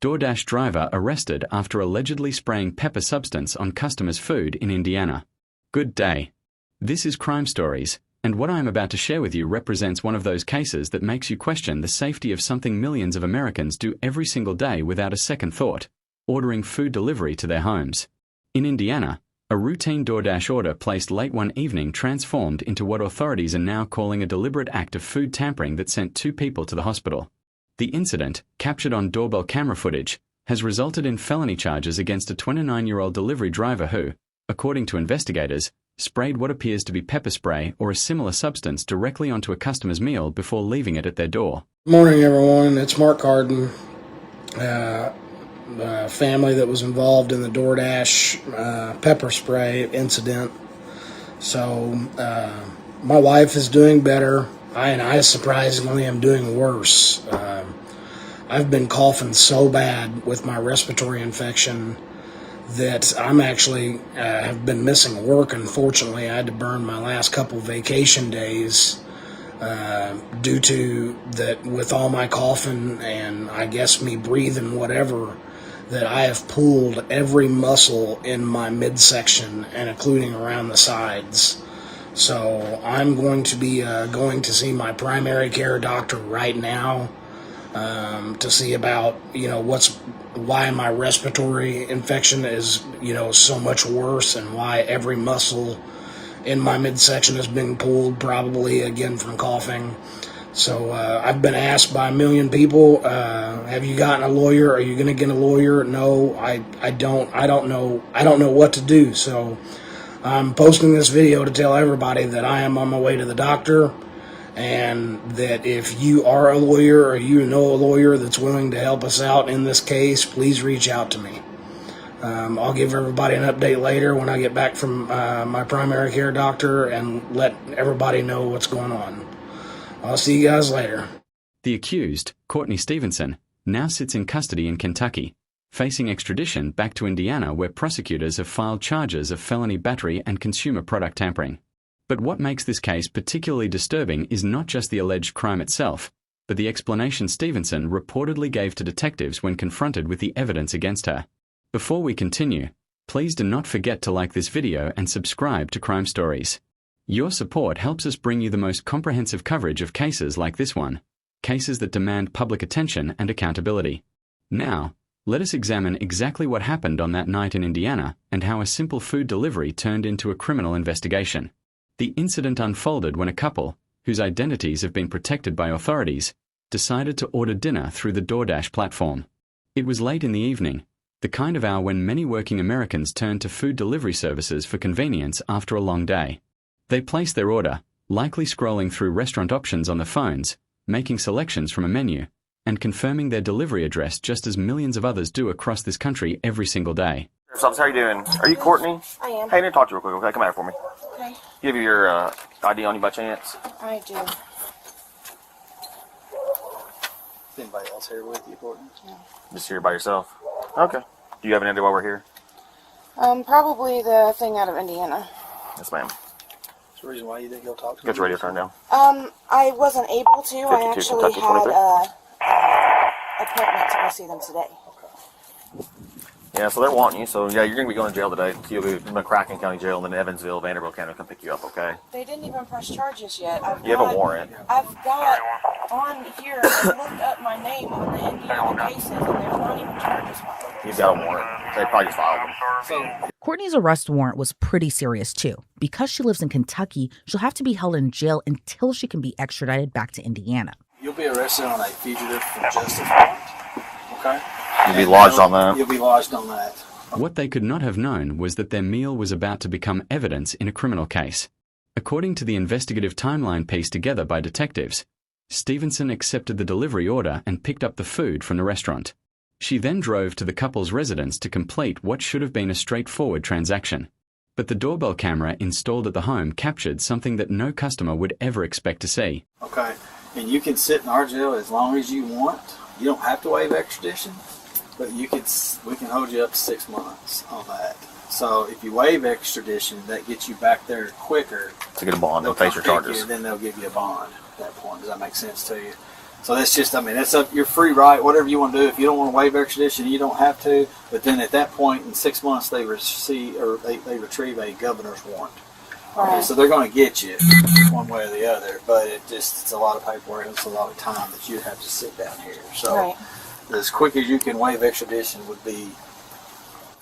DoorDash driver arrested after allegedly spraying pepper substance on customers' food in Indiana. Good day. This is Crime Stories, and what I am about to share with you represents one of those cases that makes you question the safety of something millions of Americans do every single day without a second thought: ordering food delivery to their homes. In Indiana, a routine DoorDash order placed late one evening transformed into what authorities are now calling a deliberate act of food tampering that sent 2 people to the hospital. The incident, captured on doorbell camera footage, has resulted in felony charges against a 29-year-old delivery driver who, according to investigators, sprayed what appears to be pepper spray or a similar substance directly onto a customer's meal before leaving it at their door. Good morning, everyone. It's Mark Carden. Family that was involved in the DoorDash pepper spray incident. So my wife is doing better. I surprisingly am doing worse. I've been coughing so bad with my respiratory infection that I'm actually have been missing work. Unfortunately, I had to burn my last couple vacation days due to that, with all my coughing and I guess me breathing whatever, that I have pulled every muscle in my midsection and including around the sides. So I'm going to be going to see my primary care doctor right now to see about, why my respiratory infection is, so much worse, and why every muscle in my midsection is being pulled, probably again from coughing. So I've been asked by a million people, have you gotten a lawyer? Are you going to get a lawyer? No, I don't. I don't know what to do. So I'm posting this video to tell everybody that I am on my way to the doctor, and that if you are a lawyer or you know a lawyer that's willing to help us out in this case, please reach out to me. I'll give everybody an update later when I get back from my primary care doctor and let everybody know what's going on. I'll see you guys later. The accused, Courtney Stevenson, now sits in custody in Kentucky, facing extradition back to Indiana, where prosecutors have filed charges of felony battery and consumer product tampering. But what makes this case particularly disturbing is not just the alleged crime itself, but the explanation Stevenson reportedly gave to detectives when confronted with the evidence against her. Before we continue, please do not forget to like this video and subscribe to Crime Stories. Your support helps us bring you the most comprehensive coverage of cases like this one, cases that demand public attention and accountability. Now, let us examine exactly what happened on that night in Indiana and how a simple food delivery turned into a criminal investigation. The incident unfolded when a couple, whose identities have been protected by authorities, decided to order dinner through the DoorDash platform. It was late in the evening, the kind of hour when many working Americans turn to food delivery services for convenience after a long day. They placed their order, likely scrolling through restaurant options on their phones, making selections from a menu, and confirming their delivery address just as millions of others do across this country every single day. So, how are you doing? Are you Courtney? I am. Hey, I need to talk to you real quick, okay? Come out here for me. Okay. You have your ID on you by chance? I do. Is anybody else here with you, Courtney? No. Just here by yourself? Okay. Do you have an idea while we're here? Probably the thing out of Indiana. Yes, ma'am. That's the reason why you didn't go talk to me. Get your radio turned down. I wasn't able to. I 52, actually Kentucky, had appointment to go see them today. Yeah, so they're wanting you, so yeah, you're going to be going to jail today. You'll be in McCracken County Jail, and then Evansville, Vanderbilt County will come pick you up, okay? They didn't even press charges yet. You have a warrant. I've got on here, I looked up my name on the Indiana cases, and there's not even charges filed. You've got a warrant. They probably just filed them. Courtney's arrest warrant was pretty serious, too. Because she lives in Kentucky, she'll have to be held in jail until she can be extradited back to Indiana. You'll be arrested on a fugitive from justice warrant, okay? You'll be lodged on that. You'll be lodged on that. What they could not have known was that their meal was about to become evidence in a criminal case. According to the investigative timeline pieced together by detectives, Stevenson accepted the delivery order and picked up the food from the restaurant. She then drove to the couple's residence to complete what should have been a straightforward transaction. But the doorbell camera installed at the home captured something that no customer would ever expect to see. Okay, and you can sit in our jail as long as you want. You don't have to waive extradition, but we can hold you up to 6 months on that. So if you waive extradition, that gets you back there quicker. To get a bond and face your charges. Then they'll give you a bond at that point. Does that make sense to you? So that's just, I mean, that's up your free right, whatever you want to do. If you don't want to waive extradition, you don't have to. But then at that point, in 6 months, they retrieve a governor's warrant. Right. Okay, so they're going to get you one way or the other, but it's a lot of paperwork and it's a lot of time that you have to sit down here. So Right. as quick as you can waive extradition would be.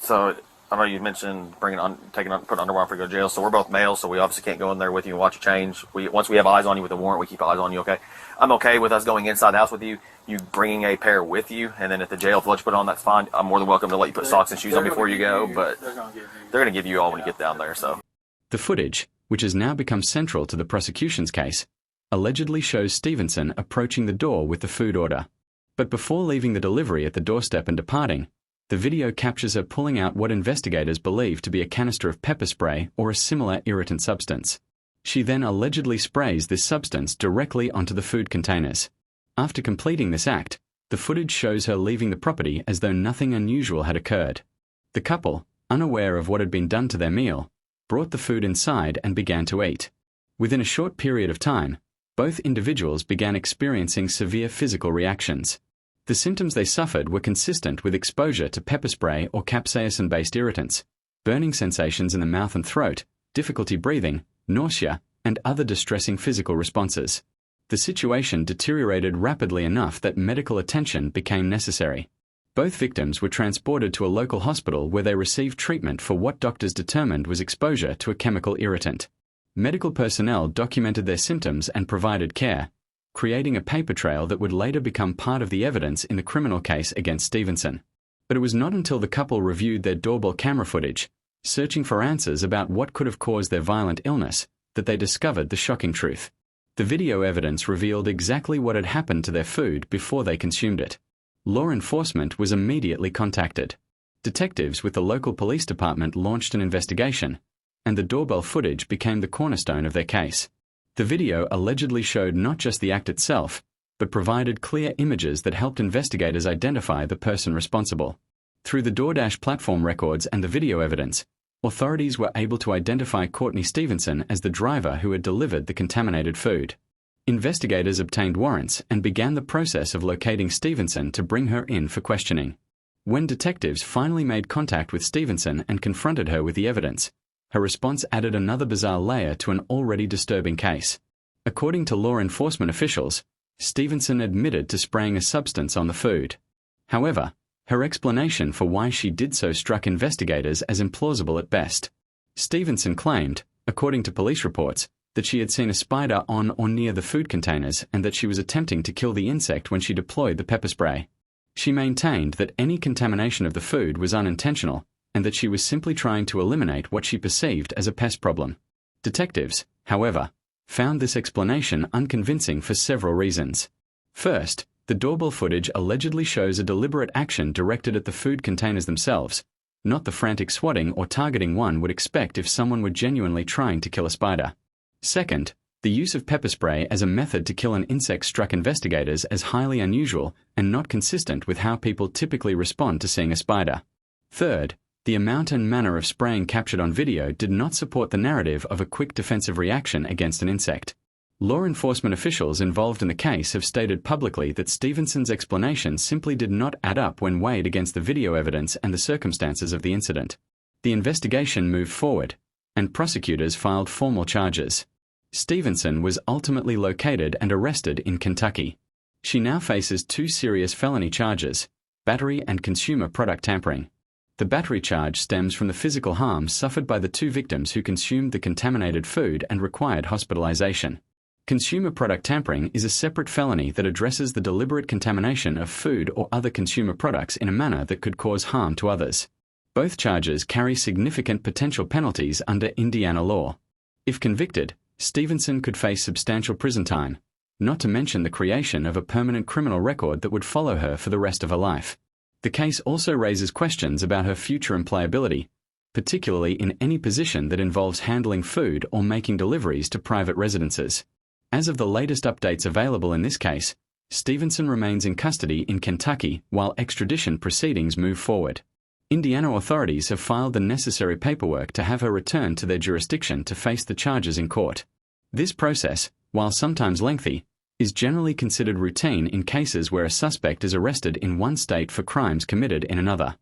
So I know you mentioned putting underwear on for you to go to jail. So we're both males, so we obviously can't go in there with you and watch you change. Once we have eyes on you with a warrant, we keep eyes on you. Okay. I'm okay with us going inside the house with you. You bringing a pair with you, and then if the jail lets you put on, that's fine. I'm more than welcome to let you put socks and shoes on before you go, but they're going to give you all when you get down there. So The footage, which has now become central to the prosecution's case, allegedly shows Stevenson approaching the door with the food order. But before leaving the delivery at the doorstep and departing, the video captures her pulling out what investigators believe to be a canister of pepper spray or a similar irritant substance. She then allegedly sprays this substance directly onto the food containers. After completing this act, the footage shows her leaving the property as though nothing unusual had occurred. The couple, unaware of what had been done to their meal, brought the food inside and began to eat. Within a short period of time, both individuals began experiencing severe physical reactions. The symptoms they suffered were consistent with exposure to pepper spray or capsaicin-based irritants, burning sensations in the mouth and throat, difficulty breathing, nausea, and other distressing physical responses. The situation deteriorated rapidly enough that medical attention became necessary. Both victims were transported to a local hospital where they received treatment for what doctors determined was exposure to a chemical irritant. Medical personnel documented their symptoms and provided care, creating a paper trail that would later become part of the evidence in the criminal case against Stevenson. But it was not until the couple reviewed their doorbell camera footage, searching for answers about what could have caused their violent illness, that they discovered the shocking truth. The video evidence revealed exactly what had happened to their food before they consumed it. Law enforcement was immediately contacted. Detectives with the local police department launched an investigation, and the doorbell footage became the cornerstone of their case. The video allegedly showed not just the act itself, but provided clear images that helped investigators identify the person responsible. Through the DoorDash platform records and the video evidence, authorities were able to identify Courtney Stevenson as the driver who had delivered the contaminated food. Investigators obtained warrants and began the process of locating Stevenson to bring her in for questioning. When detectives finally made contact with Stevenson and confronted her with the evidence, her response added another bizarre layer to an already disturbing case. According to law enforcement officials, Stevenson admitted to spraying a substance on the food. However, her explanation for why she did so struck investigators as implausible at best. Stevenson claimed, according to police reports, that she had seen a spider on or near the food containers and that she was attempting to kill the insect when she deployed the pepper spray. She maintained that any contamination of the food was unintentional and that she was simply trying to eliminate what she perceived as a pest problem. Detectives, however, found this explanation unconvincing for several reasons. First, the doorbell footage allegedly shows a deliberate action directed at the food containers themselves, not the frantic swatting or targeting one would expect if someone were genuinely trying to kill a spider. Second, the use of pepper spray as a method to kill an insect struck investigators as highly unusual and not consistent with how people typically respond to seeing a spider. Third, the amount and manner of spraying captured on video did not support the narrative of a quick defensive reaction against an insect. Law enforcement officials involved in the case have stated publicly that Stevenson's explanation simply did not add up when weighed against the video evidence and the circumstances of the incident. The investigation moved forward, and prosecutors filed formal charges. Stevenson was ultimately located and arrested in Kentucky. She now faces 2 serious felony charges: battery and consumer product tampering. The battery charge stems from the physical harm suffered by the 2 victims who consumed the contaminated food and required hospitalization. Consumer product tampering is a separate felony that addresses the deliberate contamination of food or other consumer products in a manner that could cause harm to others. Both charges carry significant potential penalties under Indiana law. If convicted, Stevenson could face substantial prison time, not to mention the creation of a permanent criminal record that would follow her for the rest of her life. The case also raises questions about her future employability, particularly in any position that involves handling food or making deliveries to private residences. As of the latest updates available in this case, Stevenson remains in custody in Kentucky while extradition proceedings move forward. Indiana authorities have filed the necessary paperwork to have her returned to their jurisdiction to face the charges in court. This process, while sometimes lengthy, is generally considered routine in cases where a suspect is arrested in one state for crimes committed in another.